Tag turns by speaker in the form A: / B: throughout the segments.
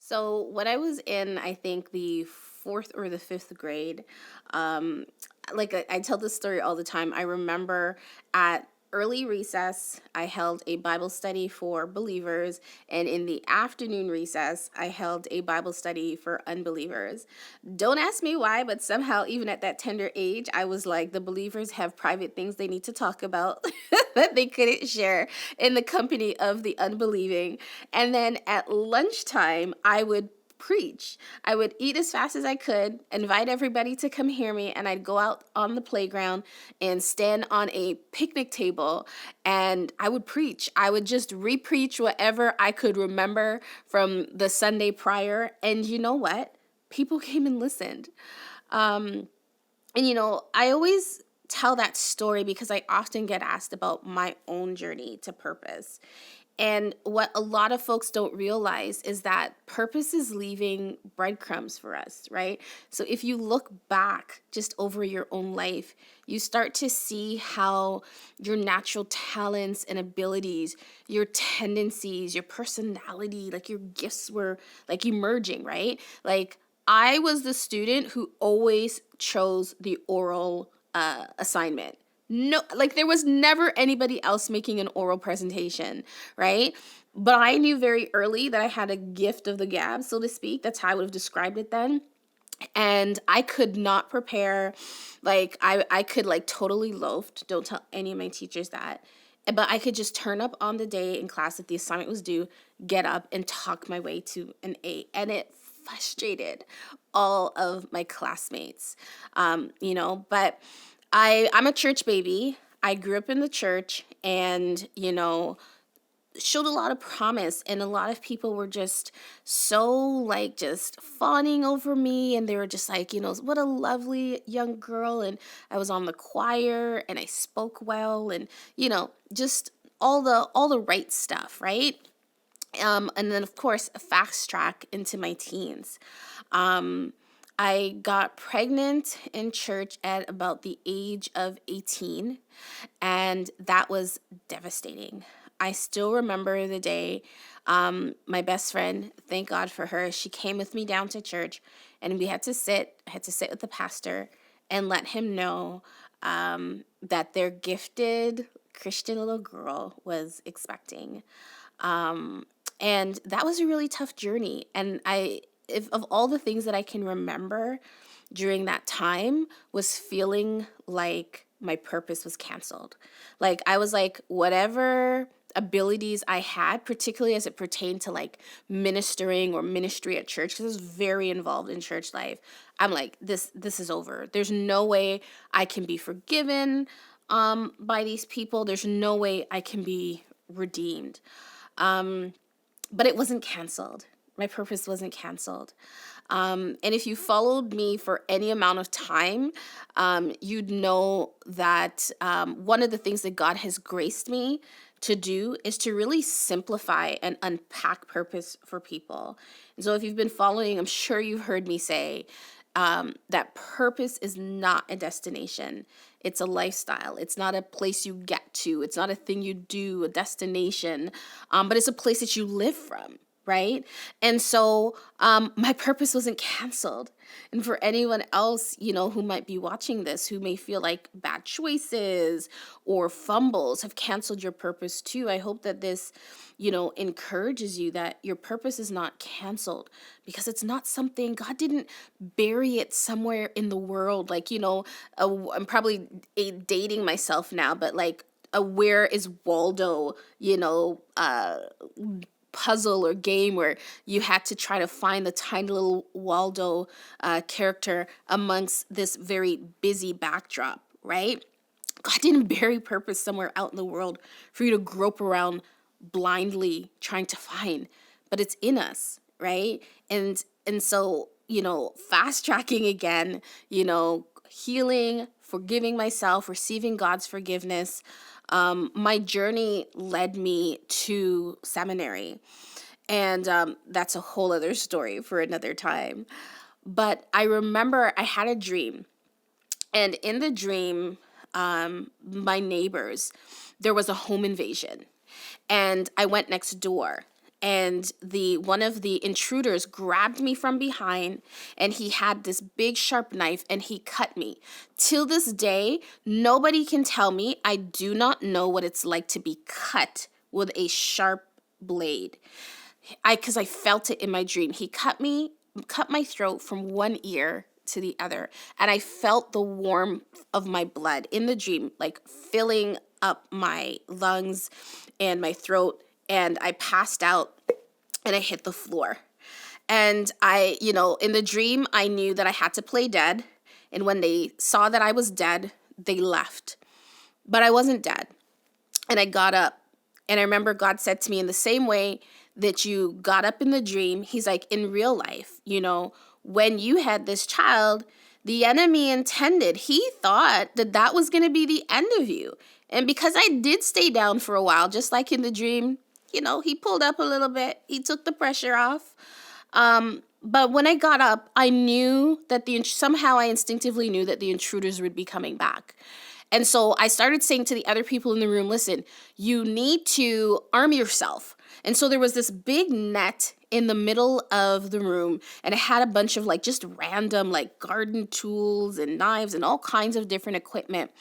A: So when I was in, I think the fourth or the fifth grade, um, I tell this story all the time. I remember at early recess, I held a Bible study for believers, and in the afternoon recess, I held a Bible study for unbelievers. Don't ask me why, but somehow, even at that tender age, I was like, the believers have private things they need to talk about that they couldn't share in the company of the unbelieving. And then at lunchtime, I would preach. I would eat as fast as I could, invite everybody to come hear me, and I'd go out on the playground and stand on a picnic table and I would preach. I would just repreach whatever I could remember from the Sunday prior. And you know what? People came and listened. Um, I always tell that story because I often get asked about my own journey to purpose. And what a lot of folks don't realize is that purpose is leaving breadcrumbs for us, right? So if you look back just over your own life, you start to see how your natural talents and abilities, your tendencies, your personality, like your gifts were like emerging, right? Like I was the student who always chose the oral assignment. No, like there was never anybody else making an oral presentation, right? But I knew very early that I had a gift of the gab, so to speak. That's how I would have described it then. And I could not prepare. Like I could like totally loafed. Don't tell any of my teachers that. But I could just turn up on the day in class if the assignment was due, get up and talk my way to an A. And it frustrated all of my classmates. But I'm a church baby. I grew up in the church and, showed a lot of promise, and a lot of people were just so like just fawning over me, and they were just like, what a lovely young girl. And I was on the choir and I spoke well, and just all the right stuff, right? And then of course a fast track into my teens. um I got pregnant in church at about the age of 18, and that was devastating. I still remember the day. My best friend, thank God for her, she came with me down to church, and I had to sit with the pastor and let him know that their gifted Christian little girl was expecting. Um, and that was a really tough journey. And if of all the things that I can remember during that time was feeling like my purpose was canceled. Like I was like, whatever abilities I had, particularly as it pertained to like ministering or ministry at church, because I was very involved in church life. I'm like, this is over. There's no way I can be forgiven by these people. There's no way I can be redeemed. Um, but it wasn't canceled. My purpose wasn't canceled. And if you followed me for any amount of time, you'd know that one of the things that God has graced me to do is to really simplify and unpack purpose for people. And so if you've been following, I'm sure you've heard me say that purpose is not a destination. It's a lifestyle. It's not a place you get to. It's not a thing you do, a destination, but it's a place that you live from, right? And so my purpose wasn't canceled. And for anyone else, who might be watching this, who may feel like bad choices or fumbles have canceled your purpose too, I hope that this, encourages you that your purpose is not canceled, because it's not something, God didn't bury it somewhere in the world. Like, I'm probably dating myself now, but like, a where is Waldo, puzzle or game where you had to try to find the tiny little Waldo character amongst this very busy backdrop, right? God didn't bury purpose somewhere out in the world for you to grope around blindly trying to find, but it's in us, right? And so, fast tracking again, healing, forgiving myself, receiving God's forgiveness. My journey led me to seminary, and that's a whole other story for another time. But I remember I had a dream, and in the dream, my neighbors, there was a home invasion, and I went next door. and one of the intruders grabbed me from behind, and he had this big sharp knife, and he cut me. Till this day, nobody can tell me I do not know what it's like to be cut with a sharp blade. Because I felt it in my dream. He cut my throat from one ear to the other, and I felt the warmth of my blood in the dream, like filling up my lungs and my throat, and I passed out and I hit the floor. And in the dream, I knew that I had to play dead, and when they saw that I was dead, they left. But I wasn't dead, and I got up, and I remember God said to me, in the same way that you got up in the dream, he's like, in real life, when you had this child, the enemy he thought that was going to be the end of you. And because I did stay down for a while, just like in the dream, he pulled up a little bit. He took the pressure off. But when I got up, I knew that somehow I instinctively knew that the intruders would be coming back. And so I started saying to the other people in the room, listen, you need to arm yourself. And so there was this big net in the middle of the room, and it had a bunch of just random garden tools and knives and all kinds of different equipment.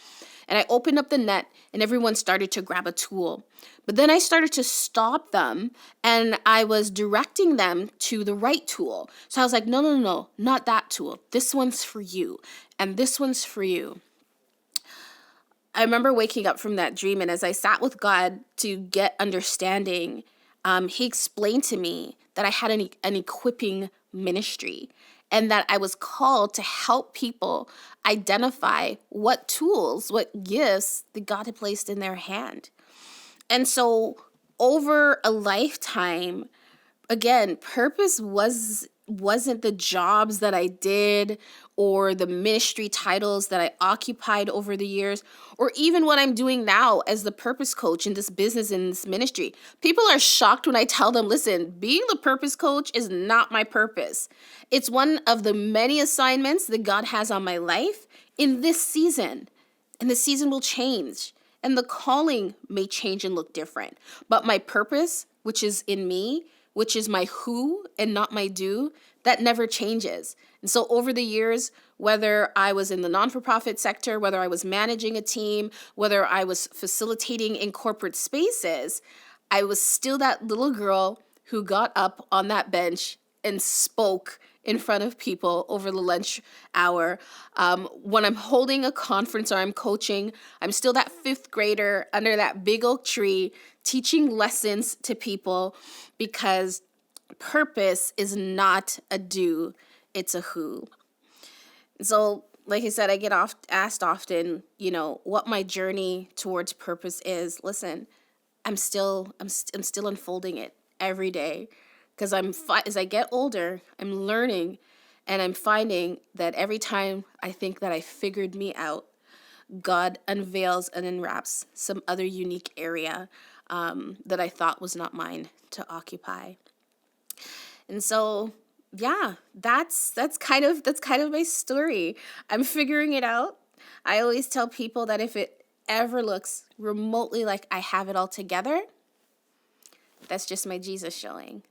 A: And I opened up the net, and everyone started to grab a tool. But then I started to stop them, and I was directing them to the right tool. So I was like, no, not that tool. This one's for you, and this one's for you. I remember waking up from that dream, and as I sat with God to get understanding, he explained to me that I had an equipping ministry, and that I was called to help people identify what tools, what gifts that God had placed in their hand. And so over a lifetime, again, purpose wasn't the jobs that I did or the ministry titles that I occupied over the years, or even what I'm doing now as the purpose coach in this business, in this ministry. People are shocked when I tell them, listen, being the purpose coach is not my purpose. It's one of the many assignments that God has on my life in this season. And the season will change, and the calling may change and look different. But my purpose, which is in me, which is my who and not my do, that never changes. And so over the years, whether I was in the non-for-profit sector, whether I was managing a team, whether I was facilitating in corporate spaces, I was still that little girl who got up on that bench and spoke in front of people over the lunch hour. When I'm holding a conference or I'm coaching, I'm still that fifth grader under that big oak tree teaching lessons to people, because purpose is not a do, it's a who. So, like I said, I get asked often, what my journey towards purpose is. Listen, I'm still unfolding it every day, because as I get older, I'm learning, and I'm finding that every time I think that I figured me out, God unveils and unwraps some other unique area that I thought was not mine to occupy. And so, yeah, that's kind of my story. I'm figuring it out. I always tell people that if it ever looks remotely like I have it all together, that's just my Jesus showing.